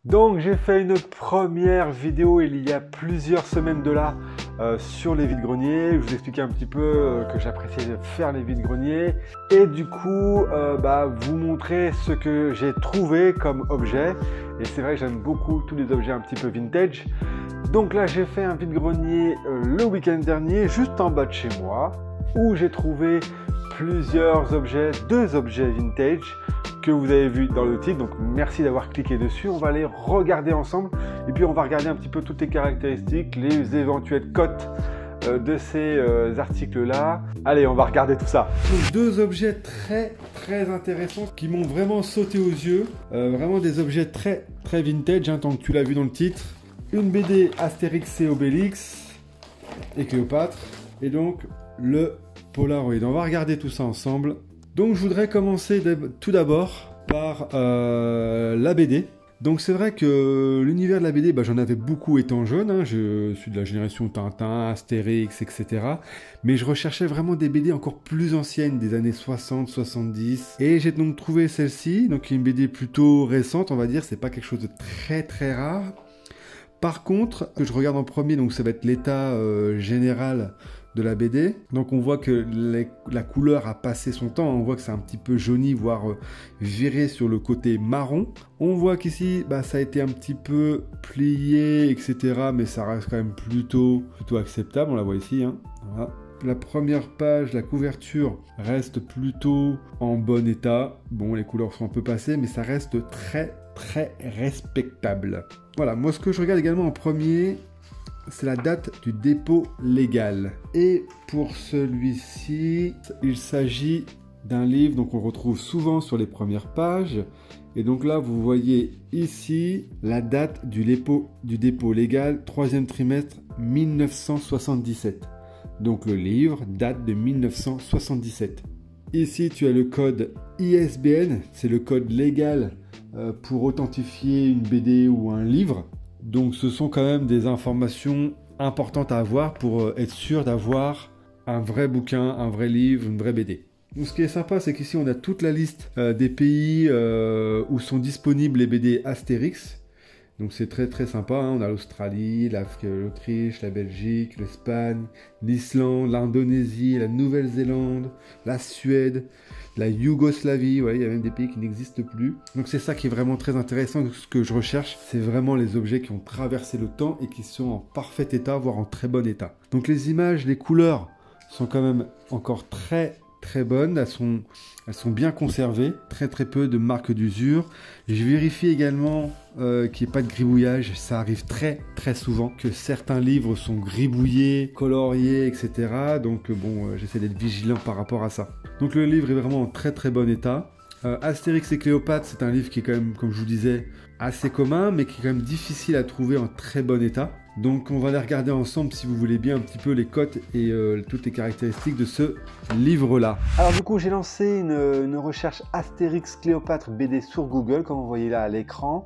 Donc j'ai fait une première vidéo il y a plusieurs semaines de là sur les vides-greniers. Je vous expliquais un petit peu que j'appréciais faire les vides-greniers et du coup vous montrer ce que j'ai trouvé comme objet. Et c'est vrai que j'aime beaucoup tous les objets un petit peu vintage. Donc là j'ai fait un vide-grenier le week-end dernier juste en bas de chez moi où j'ai trouvé plusieurs objets, deux objets vintage que vous avez vu dans le titre, donc merci d'avoir cliqué dessus. On va les regarder ensemble et puis on va regarder un petit peu toutes les caractéristiques, les éventuelles cotes de ces articles-là. Allez, on va regarder tout ça. Donc, deux objets très intéressants qui m'ont vraiment sauté aux yeux. Vraiment des objets très vintage, hein, tant que tu l'as vu dans le titre. Une BD Astérix et Obélix et Cléopâtre et donc le Polaroid. On va regarder tout ça ensemble. Donc je voudrais commencer tout d'abord par la BD. Donc c'est vrai que l'univers de la BD, j'en avais beaucoup étant jeune, hein. Je suis de la génération Tintin, Astérix, etc. Mais je recherchais vraiment des BD encore plus anciennes, des années 60, 70. Et j'ai donc trouvé celle-ci, donc une BD plutôt récente, on va dire, c'est pas quelque chose de très rare. Par contre, que je regarde en premier, donc ça va être l'état général de la BD. Donc on voit que la couleur a passé son temps, on voit que c'est un petit peu jauni, voire viré sur le côté marron. On voit qu'ici, ça a été un petit peu plié, etc. Mais ça reste quand même plutôt acceptable, on la voit ici. Hein. Voilà. La première page, la couverture, reste plutôt en bon état. Bon, les couleurs sont un peu passées, mais ça reste très respectable. Voilà, moi ce que je regarde également en premier, c'est la date du dépôt légal. Et pour celui-ci, il s'agit d'un livre donc on retrouve souvent sur les premières pages. Et donc là, vous voyez ici la date du dépôt légal, 3e trimestre 1977. Donc le livre date de 1977. Ici, tu as le code ISBN, c'est le code légal pour authentifier une BD ou un livre. Donc ce sont quand même des informations importantes à avoir pour être sûr d'avoir un vrai bouquin, un vrai livre, une vraie BD. Donc ce qui est sympa, c'est qu'ici on a toute la liste des pays où sont disponibles les BD Astérix. Donc c'est très sympa, hein. On a l'Australie, l'Autriche, la Belgique, l'Espagne, l'Islande, l'Indonésie, la Nouvelle-Zélande, la Suède, la Yougoslavie, ouais, il y a même des pays qui n'existent plus. Donc c'est ça qui est vraiment très intéressant, ce que je recherche, c'est vraiment les objets qui ont traversé le temps et qui sont en parfait état, voire en très bon état. Donc les images, les couleurs sont quand même encore très bonnes, elles sont bien conservées, très peu de marques d'usure. Je vérifie également qu'il n'y ait pas de gribouillage, ça arrive très souvent que certains livres sont gribouillés, coloriés, etc. Donc j'essaie d'être vigilant par rapport à ça. Donc le livre est vraiment en très bon état. Astérix et Cléopâtre, c'est un livre qui est quand même, comme je vous disais, assez commun, mais qui est quand même difficile à trouver en très bon état. Donc on va les regarder ensemble si vous voulez bien un petit peu les cotes et toutes les caractéristiques de ce livre-là. Alors du coup j'ai lancé une recherche Astérix Cléopâtre BD sur Google, comme vous voyez là à l'écran.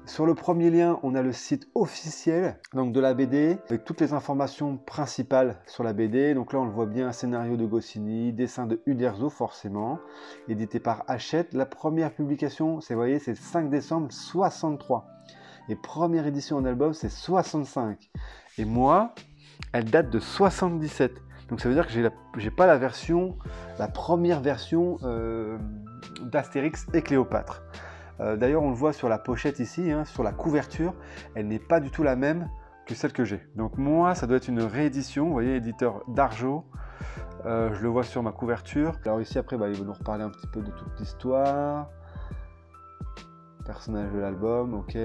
Sur le premier lien, on a le site officiel donc de la BD avec toutes les informations principales sur la BD. Donc là, on le voit bien, scénario de Goscinny, dessin de Uderzo forcément, édité par Hachette. La première publication, vous voyez, c'est le 5 décembre 63. Et première édition en album, c'est 65. Et moi, elle date de 77. Donc ça veut dire que j'ai pas la première version d'Astérix et Cléopâtre. D'ailleurs, on le voit sur la pochette ici, hein, sur la couverture, elle n'est pas du tout la même que celle que j'ai. Donc moi, ça doit être une réédition, vous voyez, éditeur Dargaud. Je le vois sur ma couverture. Alors ici, après, il va nous reparler un petit peu de toute l'histoire. Personnage de l'album, ok.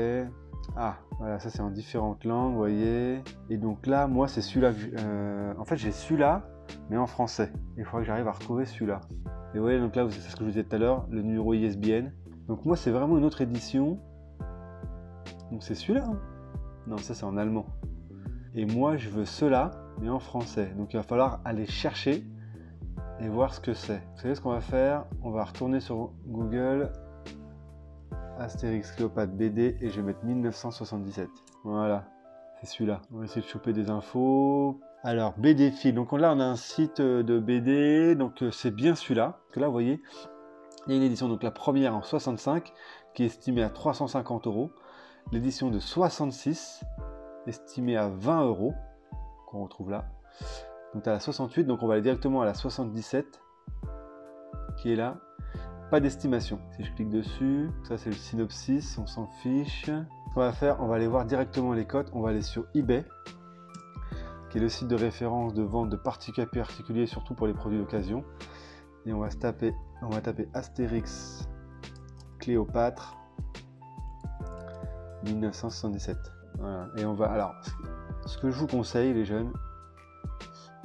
Ah, voilà, ça c'est en différentes langues, vous voyez. Et donc là, moi, c'est celui-là que en fait, j'ai celui-là, mais en français. Il faudra que j'arrive à retrouver celui-là. Et vous voyez, donc là, c'est ce que je vous disais tout à l'heure, le numéro ISBN. Donc moi, c'est vraiment une autre édition. Donc c'est celui-là. Hein. Non, ça c'est en allemand. Et moi, je veux cela, mais en français. Donc il va falloir aller chercher et voir ce que c'est. Vous savez ce qu'on va faire? On va retourner sur Google. Astérix Cléopâtre BD et je vais mettre 1977. Voilà, c'est celui-là. On va essayer de choper des infos. Alors, BD Fil. Donc là, on a un site de BD. Donc c'est bien celui-là. Parce que là, vous voyez, il y a une édition, donc la première en 65, qui est estimée à 350 €. l'édition de 66, estimée à 20 €, qu'on retrouve là. Donc tu as la 68, donc on va aller directement à la 77, qui est là. Pas d'estimation. Si je clique dessus, ça c'est le synopsis, on s'en fiche. Ce qu'on va faire, on va aller voir directement les cotes. On va aller sur eBay, qui est le site de référence de vente de particuliers, surtout pour les produits d'occasion. Et on va taper Astérix Cléopâtre 1977. Voilà. Et on va, alors, ce que je vous conseille les jeunes,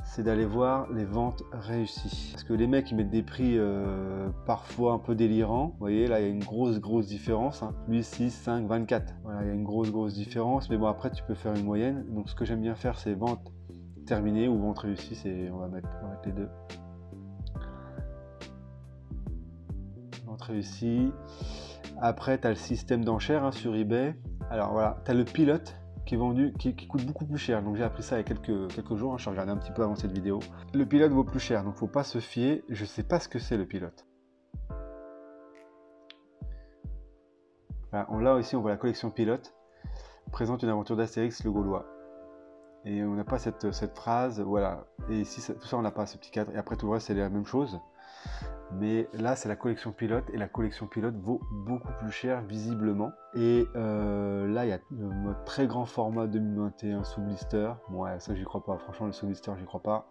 c'est d'aller voir les ventes réussies. Parce que les mecs ils mettent des prix parfois un peu délirants. Vous voyez là il y a une grosse différence. Hein. Lui 6, 5, 24. Voilà, il y a une grosse différence. Mais bon après tu peux faire une moyenne. Donc ce que j'aime bien faire c'est vente terminée ou vente réussie. On va mettre les deux. Vente réussie. Après tu as le système d'enchères hein, sur eBay. Alors voilà, tu as le pilote qui est vendu, qui coûte beaucoup plus cher. Donc j'ai appris ça il y a quelques jours, hein, je suis regardé un petit peu avant cette vidéo. Le pilote vaut plus cher, donc faut pas se fier. Je sais pas ce que c'est le pilote. Voilà, là ici on voit la collection pilote, présente une aventure d'Astérix le Gaulois. Et on n'a pas cette phrase, voilà. Et ici tout ça on n'a pas, ce petit cadre. Et après tout le reste c'est la même chose. Mais là c'est la collection pilote et la collection pilote vaut beaucoup plus cher visiblement. Et là il y a le mode très grand format 2021 sous blister. Bon ouais, ça j'y crois pas, franchement le sous blister j'y crois pas.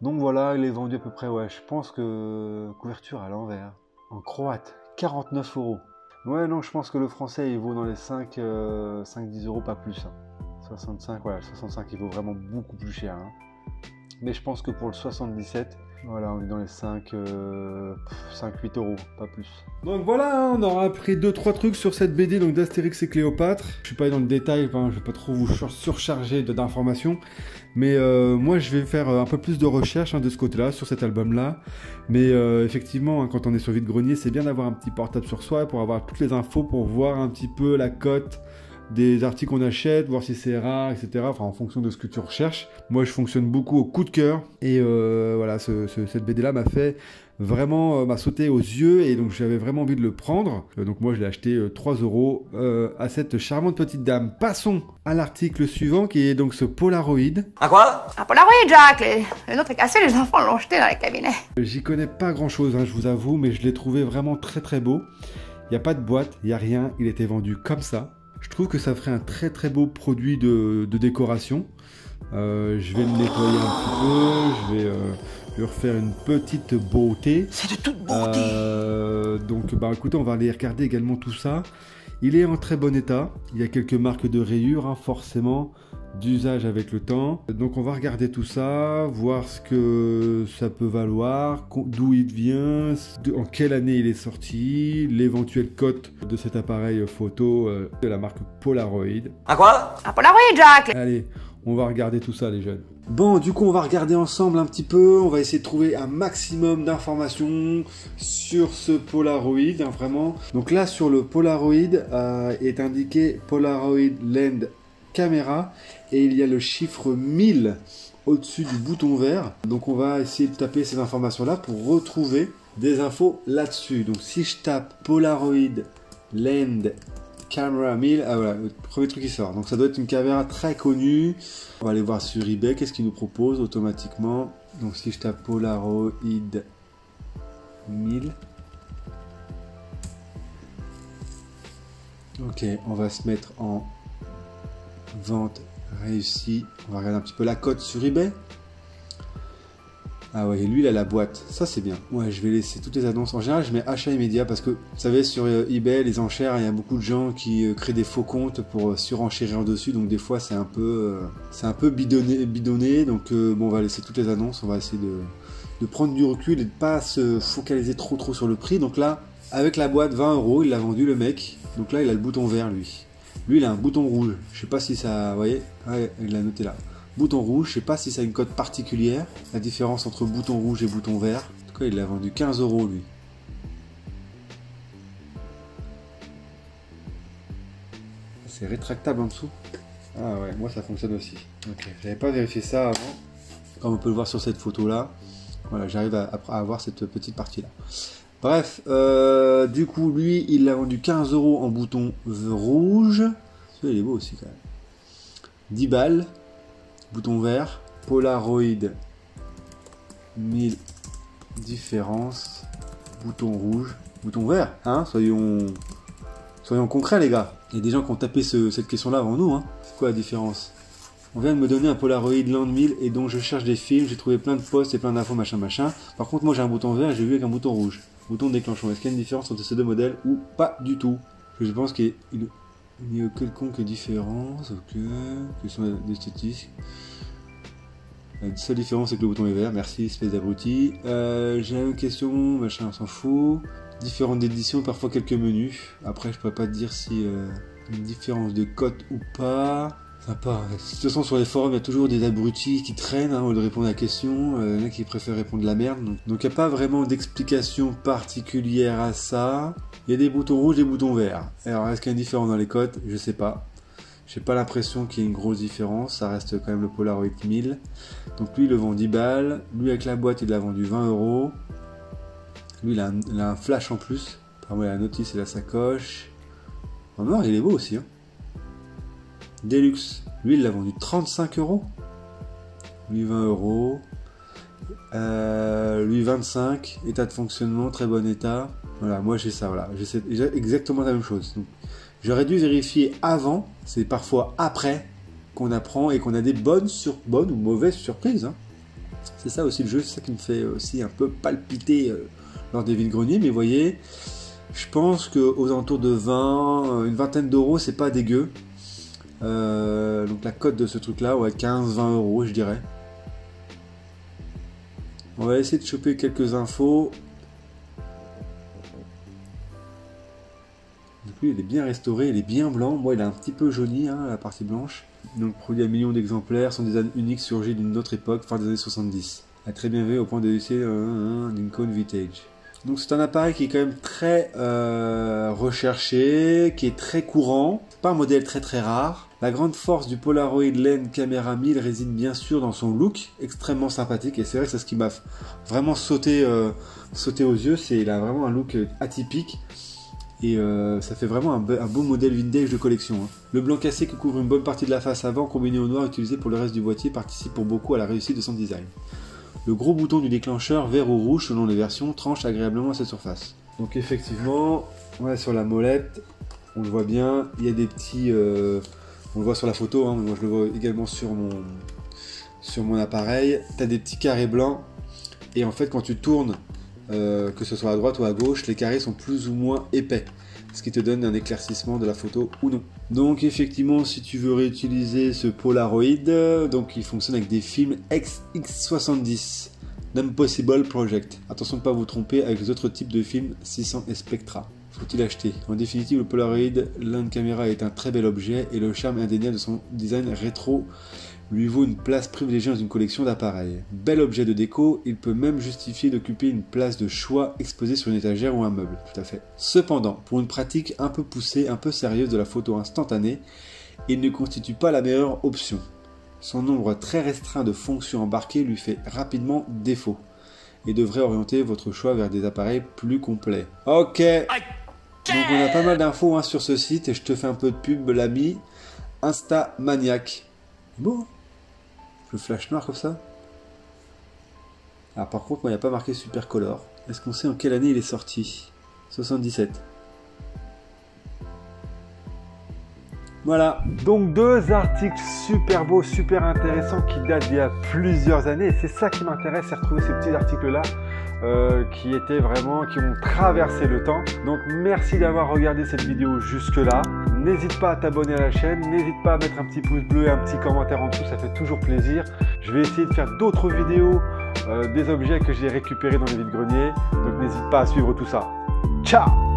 Donc voilà, il est vendu à peu près, ouais, je pense que couverture à l'envers. En croate, 49 €. Ouais non, je pense que le français il vaut dans les 5-10 €, pas plus. Hein. 65, voilà, le 65 il vaut vraiment beaucoup plus cher. Hein. Mais je pense que pour le 77, voilà, on est dans les 5-8 €, pas plus. Donc voilà, on aura appris 2-3 trucs sur cette BD donc d'Astérix et Cléopâtre. Je suis pas allé dans le détail, enfin, je vais pas trop vous surcharger d'informations. Mais moi, je vais faire un peu plus de recherche hein, de ce côté-là, sur cet album-là. Mais effectivement, hein, quand on est sur vide-grenier, c'est bien d'avoir un petit portable sur soi pour avoir toutes les infos, pour voir un petit peu la cote des articles qu'on achète, voir si c'est rare, etc. Enfin, en fonction de ce que tu recherches. Moi, je fonctionne beaucoup au coup de cœur. Et voilà, cette BD-là m'a fait vraiment m'a sauté aux yeux. Et donc, j'avais vraiment envie de le prendre. Donc, moi, je l'ai acheté 3 € à cette charmante petite dame. Passons à l'article suivant, qui est donc ce Polaroid. Un quoi? Un Polaroid, Jacques. Le nôtre est cassé, les enfants l'ont jeté dans les cabinets. J'y connais pas grand-chose, hein, je vous avoue, mais je l'ai trouvé vraiment très beau. Il n'y a pas de boîte, il n'y a rien. Il était vendu comme ça. Je trouve que ça ferait un très beau produit de décoration. Je vais le nettoyer un petit peu, je vais lui refaire une petite beauté. C'est de toute beauté. Donc bah écoutez, on va aller regarder également tout ça. Il est en très bon état. Il y a quelques marques de rayures, hein, forcément, d'usage avec le temps. Donc on va regarder tout ça, voir ce que ça peut valoir, d'où il vient, en quelle année il est sorti, l'éventuelle cote de cet appareil photo de la marque Polaroid. Un quoi? Un Polaroid, Jacques. Allez, on va regarder tout ça les jeunes. Bon, du coup, on va regarder ensemble un petit peu. On va essayer de trouver un maximum d'informations sur ce Polaroid, hein, vraiment. Donc là, sur le Polaroid, est indiqué Polaroid Lens Camera. Et il y a le chiffre 1000 au-dessus du bouton vert. Donc on va essayer de taper ces informations-là pour retrouver des infos là-dessus. Donc si je tape Polaroid Lens Camera 1000, ah voilà, le premier truc qui sort. Donc ça doit être une caméra très connue. On va aller voir sur eBay, qu'est-ce qu'il nous propose automatiquement. Donc si je tape Polaroid 1000. Ok, on va se mettre en vente réussie. On va regarder un petit peu la cote sur eBay. Ah ouais, lui il a la boîte, ça c'est bien. Ouais, je vais laisser toutes les annonces. En général, je mets achat immédiat parce que, vous savez, sur eBay, les enchères, il y a beaucoup de gens qui créent des faux comptes pour surenchérir dessus. Donc des fois, c'est un peu bidonné. Donc bon, on va laisser toutes les annonces. On va essayer de prendre du recul et de pas se focaliser trop sur le prix. Donc là, avec la boîte, 20 €, il l'a vendu le mec. Donc là, il a le bouton vert, lui. Lui, il a un bouton rouge. Je sais pas si ça, vous voyez, ouais, il l'a noté là. Bouton rouge, je sais pas si ça a une cote particulière, la différence entre bouton rouge et bouton vert. En tout cas, il l'a vendu 15 € lui. C'est rétractable en dessous. Ah ouais, moi ça fonctionne aussi. Ok, j'avais pas vérifié ça avant. Comme on peut le voir sur cette photo là. Voilà, j'arrive à avoir cette petite partie là. Bref, du coup, lui, il l'a vendu 15 € en bouton rouge. Celui-là, il est beau aussi quand même. 10 balles, bouton vert, Polaroid 1000 différences, bouton rouge, bouton vert, hein, soyons concrets les gars. Il y a des gens qui ont tapé cette question-là avant nous, hein. C'est quoi la différence? On vient de me donner un Polaroid Land 1000 et donc je cherche des films, j'ai trouvé plein de posts et plein d'infos machin machin. Par contre moi j'ai un bouton vert et j'ai vu avec un bouton rouge. Bouton de déclenchement. Est-ce qu'il y a une différence entre ces deux modèles ou pas du tout? Je pense qu'il y a quelconque différence, ok. Question d'esthétique. La seule différence c'est que le bouton est vert, merci espèce d'abruti. J'ai une question, machin, on s'en fout. Différentes éditions, parfois quelques menus. Après je pourrais pas te dire si une différence de cote ou pas. Sympa. De toute façon sur les forums il y a toujours des abrutis qui traînent au lieu de répondre à la question. Il y en a qui préfèrent répondre de la merde. Donc il n'y a pas vraiment d'explication particulière à ça. Il y a des boutons rouges et des boutons verts. Alors est-ce qu'il y a une différence dans les cotes? Je sais pas. J'ai pas l'impression qu'il y ait une grosse différence. Ça reste quand même le Polaroid 1000. Donc lui il le vend 10 balles. Lui avec la boîte il l'a vendu 20 €. Lui il a un flash en plus. Apparemment il a la notice et la sacoche. En noir il est beau aussi, hein. Deluxe, lui il l'a vendu 35 €. Lui 20 €. Lui 25, état de fonctionnement, très bon état. Voilà, moi j'ai ça, voilà. J'ai exactement la même chose. J'aurais dû vérifier avant, c'est parfois après qu'on apprend et qu'on a des bonnes ou mauvaises surprises, hein. C'est ça aussi le jeu, c'est ça qui me fait aussi un peu palpiter lors des vides-greniers. Mais vous voyez, je pense qu'aux alentours de 20, une vingtaine d'euros, c'est pas dégueu. Donc la cote de ce truc là, ouais, 15-20 € je dirais. On va essayer de choper quelques infos. Donc lui il est bien restauré, il est bien blanc. Moi il est un petit peu jauni, hein, la partie blanche. Donc produit à millions d'exemplaires, son design unique surgit d'une autre époque, fin des années 70. A très bien vu au point de laisser Lincoln Vintage. Donc c'est un appareil qui est quand même très recherché, qui est très courant. C'est pas un modèle très rare. La grande force du Polaroid Land Camera 1000 réside bien sûr dans son look extrêmement sympathique. Et c'est vrai que c'est ce qui m'a vraiment sauté aux yeux. Il a vraiment un look atypique. Et ça fait vraiment un beau modèle vintage de collection, hein. Le blanc cassé qui couvre une bonne partie de la face avant, combiné au noir utilisé pour le reste du boîtier, participe pour beaucoup à la réussite de son design. Le gros bouton du déclencheur, vert ou rouge selon les versions, tranche agréablement à cette surface. Donc effectivement, ouais, sur la molette, on le voit bien, il y a des petits... on le voit sur la photo, hein, moi je le vois également sur mon appareil. Tu as des petits carrés blancs, et en fait quand tu tournes, que ce soit à droite ou à gauche, les carrés sont plus ou moins épais, ce qui te donne un éclaircissement de la photo ou non. Donc effectivement, si tu veux réutiliser ce Polaroid, donc il fonctionne avec des films X70 d'Impossible Project. Attention de ne pas vous tromper avec les autres types de films 600 et Spectra. Faut-il acheter? En définitive, le Polaroid Land Camera est un très bel objet et le charme indéniable de son design rétro lui vaut une place privilégiée dans une collection d'appareils. Bel objet de déco, il peut même justifier d'occuper une place de choix exposée sur une étagère ou un meuble, tout à fait. Cependant, pour une pratique un peu poussée, un peu sérieuse de la photo instantanée, il ne constitue pas la meilleure option. Son nombre très restreint de fonctions embarquées lui fait rapidement défaut et devrait orienter votre choix vers des appareils plus complets. Ok, donc on a pas mal d'infos, hein, sur ce site et je te fais un peu de pub, l'ami Instamaniac. Beau, le flash noir comme ça. Alors par contre, moi il n'y a pas marqué Supercolor. Est-ce qu'on sait en quelle année il est sorti? 77. Voilà. Donc deux articles super beaux, super intéressants qui datent d'il y a plusieurs années. Et c'est ça qui m'intéresse, c'est retrouver ces petits articles-là qui ont traversé le temps. Donc merci d'avoir regardé cette vidéo jusque-là. N'hésite pas à t'abonner à la chaîne, n'hésite pas à mettre un petit pouce bleu et un petit commentaire en dessous, ça fait toujours plaisir. Je vais essayer de faire d'autres vidéos des objets que j'ai récupérés dans les vides-greniers. Donc n'hésite pas à suivre tout ça. Ciao!